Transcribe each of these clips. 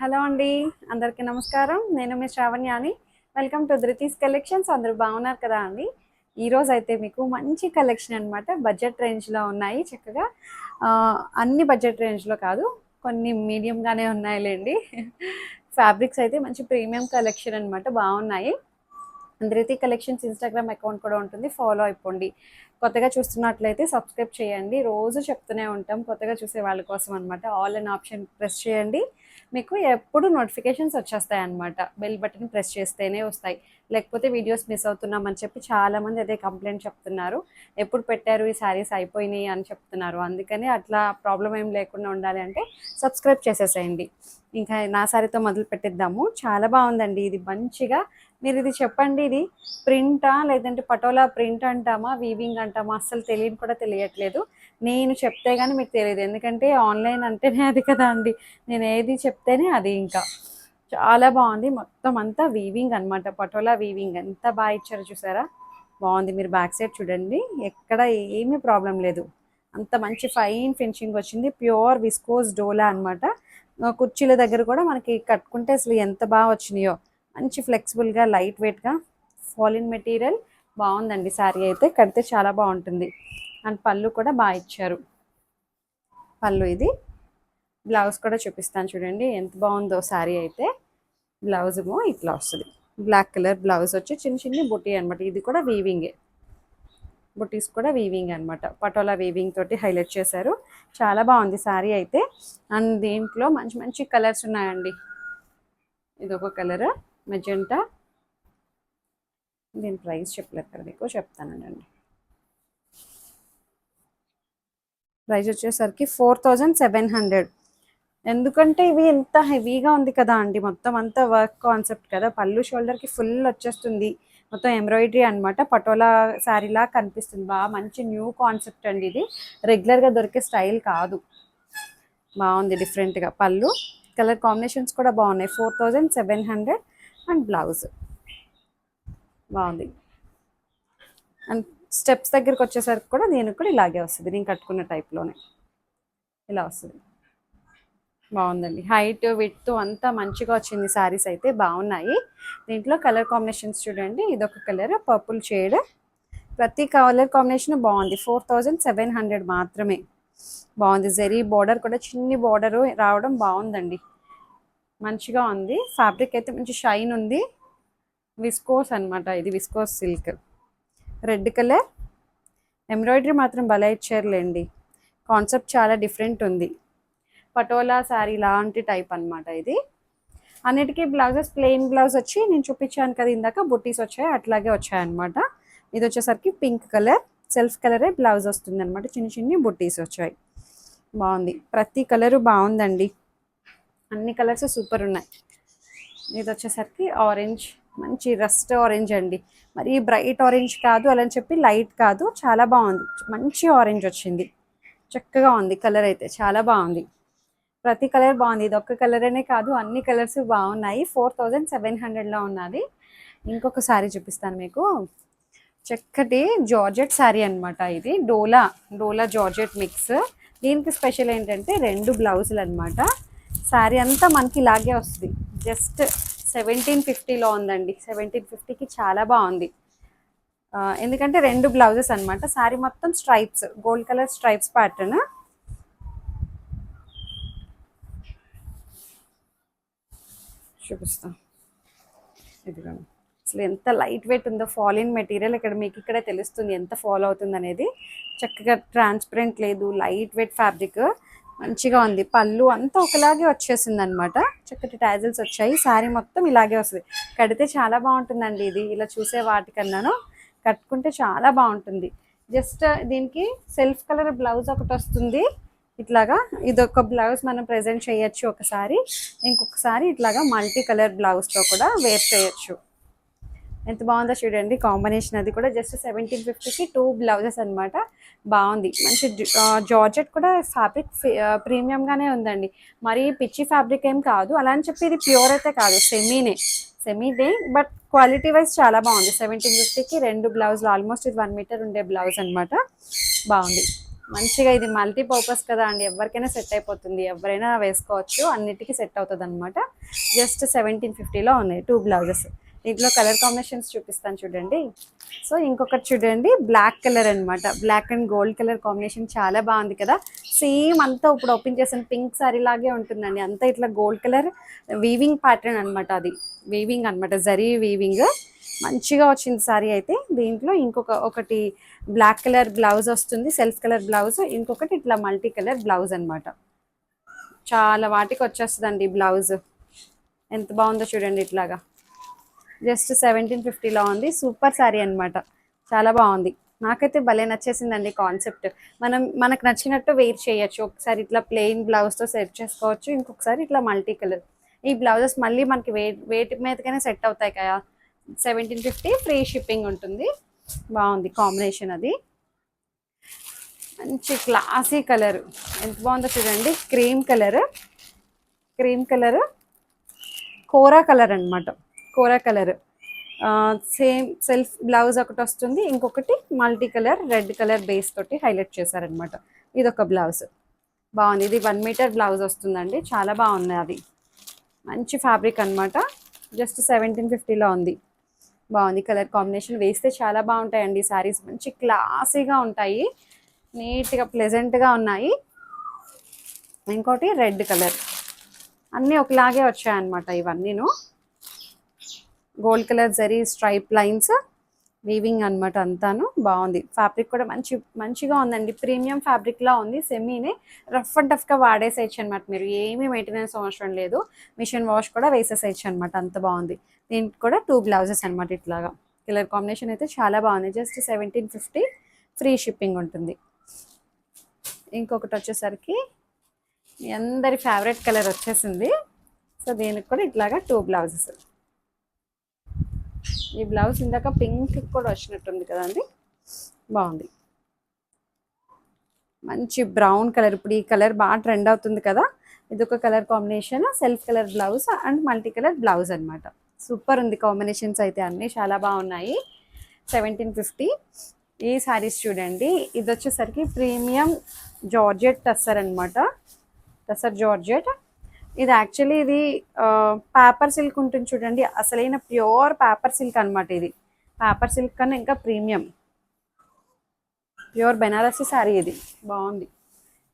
Hello అండి. అందరికీ నమస్కారం. నేను మీ శ్రావణ్యాని. Welcome to Dhruthi's collections. అందరూ బాగున్నారు కదా అండి. ఈరోజు అయితే మీకు మంచి కలెక్షన్ అనమాట. బడ్జెట్ రేంజ్లో ఉన్నాయి చక్కగా. అన్ని బడ్జెట్ రేంజ్లో కాదు, కొన్ని మీడియంగానే ఉన్నాయిలేండి. ఫ్యాబ్రిక్స్ అయితే మంచి ప్రీమియం కలెక్షన్ అనమాట, బాగున్నాయి. ధృతి కలెక్షన్స్ ఇన్స్టాగ్రామ్ అకౌంట్ కూడా ఉంటుంది, ఫాలో అయిపోండి. కొత్తగా చూస్తున్నట్లయితే సబ్స్క్రైబ్ చేయండి. రోజు చెప్తూనే ఉంటాం కొత్తగా చూసే వాళ్ళ కోసం అనమాట. ఆల్ అన్ ఆప్షన్ ప్రెస్ చేయండి, మీకు ఎప్పుడు నోటిఫికేషన్స్ వచ్చేస్తాయి అనమాట. బెల్ బటన్ ప్రెస్ చేస్తేనే వస్తాయి, లేకపోతే వీడియోస్ మిస్ అవుతున్నామని చెప్పి చాలామంది అదే కంప్లైంట్ చెప్తున్నారు. ఎప్పుడు పెట్టారు ఈ శారీస్ అయిపోయినాయి అని చెప్తున్నారు. అందుకని అట్లా ప్రాబ్లం ఏం లేకుండా ఉండాలి అంటే సబ్స్క్రైబ్ చేసేసేయండి. ఇంకా నా శారీతో మొదలు పెట్టిద్దాము. చాలా బాగుందండి ఇది. మంచిగా మీరు ఇది చెప్పండి, ఇది ప్రింటా లేదంటే పటోలా ప్రింట్ అంటామా వీవింగ్ అంటామా అస్సలు తెలియని కూడా తెలియట్లేదు. నేను చెప్తే కానీ మీకు తెలియదు, ఎందుకంటే ఆన్లైన్ అంటేనే అది కదా అండి. నేను ఏది చెప్తేనే అది. ఇంకా చాలా బాగుంది. మొత్తం అంతా వీవింగ్ అనమాట, పటోలా వీవింగ్. ఎంత బాగా ఇచ్చారో చూసారా, బాగుంది. మీరు బ్యాక్ సైడ్ చూడండి, ఎక్కడ ఏమీ ప్రాబ్లం లేదు. అంత మంచి ఫైన్ ఫినిషింగ్ వచ్చింది. ప్యూర్ విస్కోస్ డోలా అనమాట. కుర్చీల దగ్గర కూడా మనకి కట్టుకుంటే అసలు ఎంత బాగా వచ్చినాయో. మంచి ఫ్లెక్సిబుల్గా లైట్ వెయిట్గా ఫాలిన్ మెటీరియల్. బాగుందండి శారీ అయితే, కడితే చాలా బాగుంటుంది. అండ్ పళ్ళు కూడా బాగా ఇచ్చారు. పళ్ళు ఇది. బ్లౌజ్ కూడా చూపిస్తాను చూడండి, ఎంత బాగుందో శారీ అయితే. బ్లౌజ్ ఏమో ఇట్లా వస్తుంది, బ్లాక్ కలర్ బ్లౌజ్ వచ్చి చిన్న చిన్న బుట్టి అనమాట. ఇది కూడా వీవింగే, బుటీస్ కూడా వీవింగ్ అనమాట. పటోలా వీవింగ్ తోటి హైలైట్ చేశారు. చాలా బాగుంది శారీ అయితే. అండ్ దీంట్లో మంచి మంచి కలర్స్ ఉన్నాయండి. ఇది ఒక కలర్ మెజెంటా. దీని ప్రైస్ చెప్పలేదు కదా మీకు, చెప్తానండి. ప్రైస్ వచ్చేసరికి 4700. ఎందుకంటే ఇవి ఎంత హెవీగా ఉంది కదా అండి. మొత్తం అంతా వర్క్ కాన్సెప్ట్ కదా. పళ్ళు షోల్డర్కి ఫుల్ వచ్చేస్తుంది. మొత్తం ఎంబ్రాయిడరీ అనమాట. పటోలా శారీలా కనిపిస్తుంది. బాగా మంచి న్యూ కాన్సెప్ట్ అండి ఇది. రెగ్యులర్గా దొరికే స్టైల్ కాదు, బాగుంది డిఫరెంట్గా. పళ్ళు కలర్ కాంబినేషన్స్ కూడా బాగున్నాయి. 4700. అండ్ బ్లౌజ్ బాగుంది. అండ్ స్టెప్స్ దగ్గరికి వచ్చేసరికి కూడా దీనికి కూడా ఇలాగే వస్తుంది, నేను కట్టుకున్న టైప్లోనే ఇలా వస్తుంది. బాగుందండి. హైట్ విడ్త్ అంతా మంచిగా వచ్చింది. శారీస్ అయితే బాగున్నాయి. దీంట్లో కలర్ కాంబినేషన్స్ చూడండి, ఇదొక కలర్ పర్పుల్ షేడ్. ప్రతి కలర్ కాంబినేషన్ బాగుంది. 4700 మాత్రమే. బాగుంది. జెరీ బార్డర్ కూడా చిన్ని బార్డర్ రావడం బాగుందండి, మంచిగా ఉంది. ఫ్యాబ్రిక్ అయితే మంచి షైన్ ఉంది. విస్కోస్ అనమాట, ఇది viscose silk. Red colour embroidery మాత్రం భలే ఇచ్చారులేండి. కాన్సెప్ట్ చాలా డిఫరెంట్ ఉంది. పటోలా శారీ లాంటి టైప్ అనమాట ఇది. అన్నిటికీ బ్లౌజెస్ ప్లెయిన్ బ్లౌజ్ వచ్చి, నేను చూపించాను కదా ఇందాక బుట్టీస్ వచ్చాయి, అట్లాగే వచ్చాయన్నమాట. ఇది వచ్చేసరికి పింక్ కలర్ సెల్ఫ్ కలరే బ్లౌజ్ వస్తుంది అనమాట. చిన్న చిన్ని బుట్టీస్ వచ్చాయి. బాగుంది. ప్రతి కలరు బాగుందండి, అన్ని కలర్స్ సూపర్ ఉన్నాయి. ఇది వచ్చేసరికి ఆరెంజ్, మంచి రస్ట్ ఆరెంజ్ అండి. మరి బ్రైట్ ఆరెంజ్ కాదు, అలా అని చెప్పి లైట్ కాదు, చాలా బాగుంది. మంచి ఆరెంజ్ వచ్చింది, చక్కగా ఉంది. కలర్ అయితే చాలా బాగుంది. ప్రతి కలర్ బాగుంది. ఇది ఒక్క కలర్ అనే కాదు, అన్ని కలర్స్ బాగున్నాయి. 4700లో ఉన్నది. ఇంకొక శారీ చూపిస్తాను మీకు. చక్కటి జార్జెట్ శారీ అనమాట ఇది. డోలా జార్జెట్ మిక్స్. దీనికి స్పెషల్ ఏంటంటే 2 బ్లౌజులు అనమాట. శారీ అంతా మనకి ఇలాగే వస్తుంది. జస్ట్ 1750లో ఉందండి. 1750కి చాలా బాగుంది. ఎందుకంటే 2 బ్లౌజెస్ అనమాట. శారీ మొత్తం stripes, gold colour stripes pattern. చూపిస్తాం. ఇదిగో అసలు ఎంత లైట్ వెయిట్ ఉందో. ఫాలిన్ మెటీరియల్ ఇక్కడ మీకు ఇక్కడే తెలుస్తుంది ఎంత ఫాలో అవుతుంది అనేది. చక్కగా ట్రాన్స్పరెంట్ లేదు, లైట్ వెయిట్ ఫ్యాబ్రిక్, మంచిగా ఉంది. పళ్ళు అంతా ఒకలాగే వచ్చేసింది అనమాట. చక్కటి టాజిల్స్ వచ్చాయి. శారీ మొత్తం ఇలాగే వస్తుంది. కడితే చాలా బాగుంటుందండి ఇది. ఇలా చూసే వాటికన్నాను కట్టుకుంటే చాలా బాగుంటుంది. జస్ట్ దీనికి సెల్ఫ్ కలర్ బ్లౌజ్ ఒకటి వస్తుంది ఇట్లాగా. ఇదొక బ్లౌజ్ మనం ప్రజెంట్ చేయొచ్చు ఒకసారి, ఇంకొకసారి ఇట్లాగా మల్టీ కలర్ బ్లౌజ్తో కూడా వేర్ చేయొచ్చు. ఎంత బాగుందో చూడండి కాంబినేషన్. అది కూడా జస్ట్ 1750కి 2 బ్లౌజెస్ అనమాట. బాగుంది. మంచి జార్జెట్ కూడా ఫ్యాబ్రిక్ ప్రీమియంగానే ఉందండి. మరి పిచ్చి ఫ్యాబ్రిక్ ఏం కాదు, అలా అని చెప్పి ఇది ప్యూర్ అయితే కాదు, సెమీనే బట్ క్వాలిటీ వైజ్ చాలా బాగుంది. 1750కి 2 బ్లౌజులు, ఆల్మోస్ట్ ఇది 1 మీటర్ ఉండే బ్లౌజ్ అనమాట. బాగుంది. మంచిగా ఇది మల్టీ పర్పస్ కదా అండి, ఎవరికైనా సెట్ అయిపోతుంది, ఎవరైనా వేసుకోవచ్చు, అన్నిటికీ సెట్ అవుతుంది అనమాట. జస్ట్ 1750లో ఉన్నాయి 2 బ్లౌజెస్. దీంట్లో కలర్ కాంబినేషన్స్ చూపిస్తాను చూడండి. సో ఇంకొకటి చూడండి, బ్లాక్ కలర్ అనమాట, black and gold colour combination చాలా బాగుంది కదా. సేమ్ అంతా ఇప్పుడు ఓపెన్ చేసిన పింక్ సారీ లాగే ఉంటుందండి, అంతా ఇట్లా గోల్డ్ కలర్ వీవింగ్ ప్యాటర్న్ అనమాట, అది వీవింగ్ అనమాట, జరీ వీవింగ్. మంచిగా వచ్చింది సారీ అయితే. దీంట్లో ఒకటి బ్లాక్ కలర్ బ్లౌజ్ వస్తుంది, సెల్ఫ్ కలర్ బ్లౌజ్, ఇంకొకటి ఇట్లా మల్టీ కలర్ బ్లౌజ్ అనమాట. చాలా వాటికి వచ్చేస్తుందండి బ్లౌజ్. ఎంత బాగుందో చూడండి, ఇట్లాగా జస్ట్ 1750లో ఉంది. సూపర్ శారీ అనమాట, చాలా బాగుంది. నాకైతే భలే నచ్చేసిందండి కాన్సెప్ట్. మనకు నచ్చినట్టు వేర్ చేయొచ్చు. ఒకసారి ఇట్లా ప్లెయిన్ బ్లౌజ్తో సెట్ చేసుకోవచ్చు, ఇంకొకసారి ఇట్లా మల్టీ కలర్. ఈ బ్లౌజెస్ మళ్ళీ మనకి వేటి మీదకైనా సెట్ అవుతాయి కదా. 1750, ఫ్రీ షిప్పింగ్ ఉంటుంది. బాగుంది కాంబినేషన్ అది. మంచి క్లాసీ కలర్, ఎంత బాగుందో చూడండి. క్రీమ్ కలర్, క్రీమ్ కలర్, కోరా కలర్ అనమాట, కోరా కలర్. సేమ్ సెల్ఫ్ బ్లౌజ్ ఒకటి వస్తుంది, ఇంకొకటి multi colour red colour base తోటి హైలైట్ చేశారనమాట. ఇది ఒక బ్లౌజ్ బాగుంది. ఇది 1 మీటర్ బ్లౌజ్ వస్తుందండి, చాలా బాగుంది. అది మంచి ఫ్యాబ్రిక్ అనమాట. జస్ట్ 1750లో ఉంది. బాగుంది కలర్ కాంబినేషన్. వేస్తే చాలా బాగుంటాయండి శారీస్, మంచి క్లాసీగా ఉంటాయి, నీట్గా ప్లెజెంట్గా ఉన్నాయి. ఇంకోటి రెడ్ కలర్, అన్నీ ఒకలాగే వచ్చాయన్నమాట ఇవన్నీను. Gold colour zari stripe lines weaving అనమాట అంతాను. బాగుంది ఫ్యాబ్రిక్ కూడా మంచిగా ఉందండి, ప్రీమియం ఫ్యాబ్రిక్లా ఉంది. సెమీనే రఫ్ అండ్ టఫ్గా వాడేసేయచ్చు అనమాట, మీరు ఏమీ మెయింటెనెన్స్ అవసరం లేదు. మిషన్ వాష్ కూడా వేసేసేయచ్చు అనమాట, అంత బాగుంది. దీనికి కూడా 2 బ్లౌజెస్ అనమాట. ఇట్లాగా కలర్ కాంబినేషన్ అయితే చాలా బాగుంది. జస్ట్ 1750, ఫ్రీ షిప్పింగ్ ఉంటుంది. ఇంకొకటి వచ్చేసరికి మీ అందరి ఫేవరెట్ కలర్ వచ్చేసింది. సో దీనికి కూడా ఇట్లాగా 2 బ్లౌజెస్. ఈ బ్లౌజ్ ఇందాక పింక్ కూడా వచ్చినట్టుంది కదండి, బాగుంది. మంచి బ్రౌన్ కలర్, ఇప్పుడు ఈ కలర్ బాగా ట్రెండ్ అవుతుంది కదా. ఇది ఒక colour combination, self colour blouse and multi colour blouse అనమాట. సూపర్ ఉంది కాంబినేషన్స్ అయితే, అన్నీ చాలా బాగున్నాయి. 1750. ఈ శారీస్ చూడండి, ఇది వచ్చేసరికి ప్రీమియం జార్జెట్ టస్సర్ అనమాట, టస్సర్ జార్జెట్. ఇది యాక్చువల్లీ ఇది పేపర్ సిల్క్ ఉంటుంది చూడండి, అసలైన ప్యూర్ పేపర్ సిల్క్ అనమాట. ఇది పేపర్ సిల్క్ కన్నా ఇంకా ప్రీమియం, ప్యూర్ బెనారసీ శారీ. ఇది బాగుంది,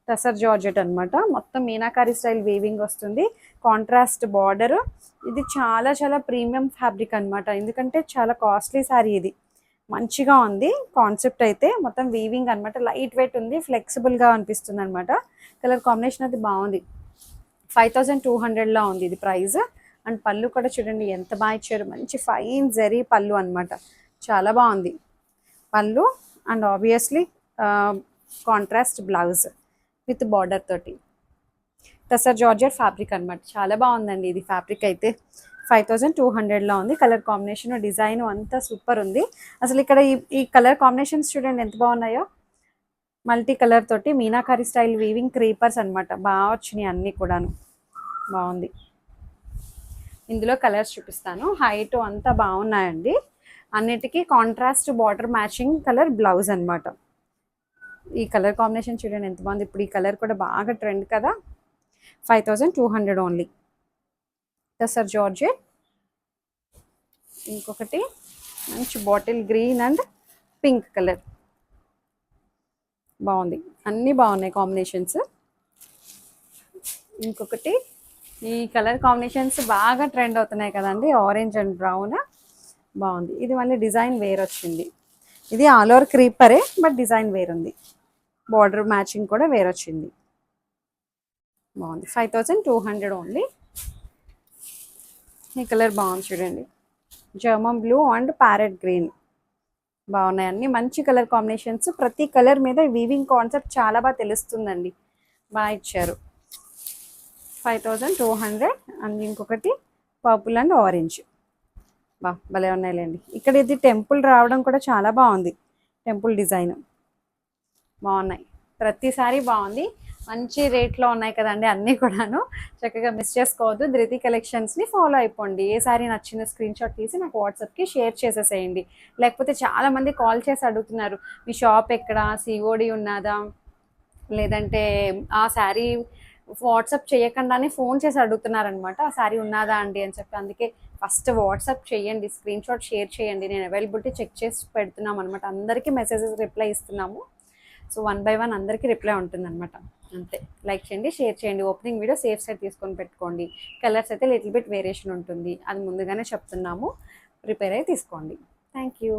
టసర్ జార్జెట్ అనమాట. మొత్తం మీనాకారి స్టైల్ వీవింగ్ వస్తుంది, కాంట్రాస్ట్ బార్డర్. ఇది చాలా చాలా ప్రీమియం ఫ్యాబ్రిక్ అనమాట, ఎందుకంటే చాలా కాస్ట్లీ శారీ. ఇది మంచిగా ఉంది కాన్సెప్ట్ అయితే, మొత్తం వీవింగ్ అనమాట, లైట్ వెయిట్ ఉంది, ఫ్లెక్సిబుల్గా అనిపిస్తుంది అనమాట. కలర్ కాంబినేషన్ అది బాగుంది. 5200లో ఉంది ఇది ప్రైస్. అండ్ పళ్ళు కూడా చూడండి ఎంత బాగా ఇచ్చారు, మంచి ఫైన్ జరీ పళ్ళు అనమాట, చాలా బాగుంది పళ్ళు. And obviously contrast blouse with border తోటి. టసర్ జార్జెట్ ఫ్యాబ్రిక్ అనమాట, చాలా బాగుందండి ఇది ఫ్యాబ్రిక్ అయితే. 5200లో ఉంది. కలర్ కాంబినేషన్ డిజైన్ అంతా సూపర్ ఉంది. అసలు ఇక్కడ ఈ కలర్ కాంబినేషన్స్ చూడండి ఎంత బాగున్నాయో. మల్టీ కలర్ తోటి మీనాకారి స్టైల్ వీవింగ్ క్రీపర్స్ అనమాట, బాగా వచ్చినాయి అన్నీ కూడాను, బాగుంది. ఇందులో కలర్స్ చూపిస్తాను. హైట్ అంతా బాగున్నాయండి, అన్నిటికీ contrast border matching colour blouse అనమాట. ఈ కలర్ కాంబినేషన్ చూడండి ఎంత బాగుంది. ఇప్పుడు ఈ కలర్ కూడా బాగా ట్రెండ్ కదా. 5200 ఓన్లీ. టసర్ జార్జెట్. ఇంకొకటి మంచి bottle green and pink colour, బాగుంది, అన్నీ బాగున్నాయి కాంబినేషన్స్. ఇంకొకటి ఈ కలర్ కాంబినేషన్స్ బాగా ట్రెండ్ అవుతున్నాయి కదండి, ఆరెంజ్ అండ్ బ్రౌన్, బాగుంది. ఇది మళ్ళీ డిజైన్ వేర్ వచ్చింది. ఇది ఆల్ ఓవర్ క్రీపరే బట్ డిజైన్ వేర్ ఉంది, బార్డర్ మ్యాచింగ్ కూడా వేర్ వచ్చింది, బాగుంది. 5200 ఓన్లీ. ఈ కలర్ బాగుంది చూడండి, German blue and parrot green, బాగున్నాయి అన్ని మంచి కలర్ కాంబినేషన్స్. ప్రతి కలర్ మీద వీవింగ్ కాన్సెప్ట్ చాలా బాగా తెలుస్తుందండి, బాగా ఇచ్చారు. 5200. అండ్ ఇంకొకటి పర్పుల్ అండ్ ఆరెంజ్, భలే ఉన్నాయిలేండి. ఇక్కడ ఇది టెంపుల్ రావడం కూడా చాలా బాగుంది, టెంపుల్ డిజైన్ బాగున్నాయి. ప్రతిసారి బాగుంది, మంచి రేట్లో ఉన్నాయి కదండి అన్నీ కూడాను. చక్కగా మిస్ చేసుకోవద్దు. ధృతి కలెక్షన్స్ని ఫాలో అయిపోండి. ఏ సారీ నచ్చిన స్క్రీన్ షాట్ తీసి నాకు వాట్సాప్కి షేర్ చేసేసేయండి. లేకపోతే చాలామంది కాల్ చేసి అడుగుతున్నారు, మీ షాప్ ఎక్కడ, సిఓడి ఉన్నదా, లేదంటే ఆ శారీ వాట్సాప్ చేయకుండానే ఫోన్ చేసి అడుగుతున్నారనమాట, ఆ శారీ ఉన్నదా అండి అని చెప్పి. అందుకే ఫస్ట్ వాట్సాప్ చేయండి, స్క్రీన్ షాట్ షేర్ చేయండి. నేను అవైలబిలిటీ చెక్ చేసి పెడుతున్నాం అనమాట, అందరికీ మెసేజెస్ రిప్లై ఇస్తున్నాము. సో 1 బై 1 అందరికీ రిప్లై ఉంటుందన్నమాట. అంతే. లైక్ చేయండి, షేర్ చేయండి. ఓపెనింగ్ వీడియో సేఫ్ సైడ్ తీసుకొని పెట్టుకోండి. కలర్స్ అయితే లిటిల్ బిట్ వేరియేషన్ ఉంటుంది, అది ముందుగానే చెప్తున్నాము. ప్రిపేర్ అయ్యి తీసుకోండి. Thank you.